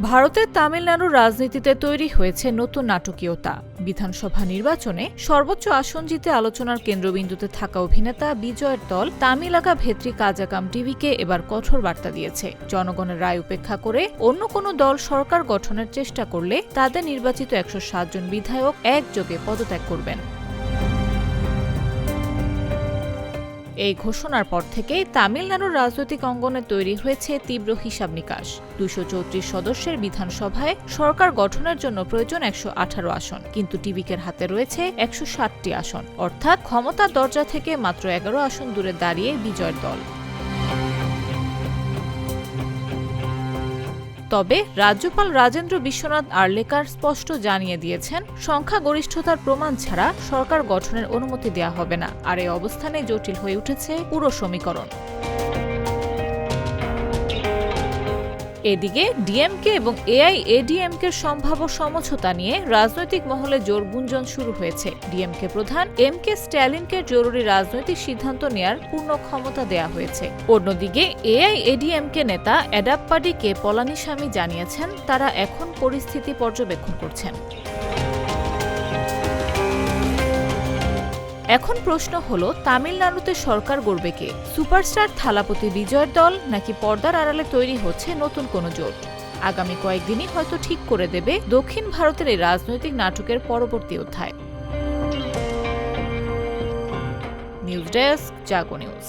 ভারতের তামিলনাড়ুর রাজনীতিতে তৈরি হয়েছে নতুন নাটকীয়তা। বিধানসভা নির্বাচনে সর্বোচ্চ আসন জিতে আলোচনার কেন্দ্রবিন্দুতে থাকা অভিনেতা বিজয়ের দল তামিলাকা ভেত্রী কাজাকাম টিভিকে এবার কঠোর বার্তা দিয়েছে। জনগণের রায় উপেক্ষা করে অন্য কোনো দল সরকার গঠনের চেষ্টা করলে তাদের নির্বাচিত ১৬০ জন বিধায়ক একযোগে পদত্যাগ করবেন। এই ঘোষণার পর থেকেই তামিলনাড়ুর রাজনৈতিক অঙ্গনে তৈরি হয়েছে তীব্র হিসাব নিকাশ। ২৩৪ সদস্যের বিধানসভায় সরকার গঠনের জন্য প্রয়োজন ১১৮ আসন, কিন্তু টিভিকের হাতে রয়েছে ১৬০টি আসন, অর্থাৎ ক্ষমতার দরজা থেকে মাত্র ১১ আসন দূরে দাঁড়িয়ে বিজয়ের দল। তবে রাজ্যপাল রাজেন্দ্র বিশ্বনাথ আর্লেকার স্পষ্ট জানিয়ে দিয়েছেন, সংখ্যাগরিষ্ঠতার প্রমাণ ছাড়া সরকার গঠনের অনুমতি দেয়া হবে না। আর এই অবস্থানে জটিল হয়ে উঠেছে পুরো সমীকরণ। এদিকে ডিএমকে এবং এআইএডিএমকের সম্ভাব্য সমঝোতা নিয়ে রাজনৈতিক মহলে জোর গুঞ্জন শুরু হয়েছে। ডিএমকে প্রধান এম.কে. স্ট্যালিনকে জরুরি রাজনৈতিক সিদ্ধান্ত নেয়ার পূর্ণ ক্ষমতা দেয়া হয়েছে। অন্যদিকে এআইএডিএমকে নেতা এডাপ্পাডি কে পলানিস্বামী জানিয়েছেন, তারা এখন পরিস্থিতি পর্যবেক্ষণ করছেন। এখন প্রশ্ন হলো, তামিলনাড়ুতে সরকার গড়বে কে? সুপারস্টার থালাপতি বিজয়ের দল, নাকি পর্দার আড়ালে তৈরি হচ্ছে নতুন কোনো জোট? আগামী কয়েকদিনই হয়তো ঠিক করে দেবে দক্ষিণ ভারতের এই রাজনৈতিক নাটকের পরবর্তী অধ্যায়। নিউজ ডেস্ক, জাগো নিউজ।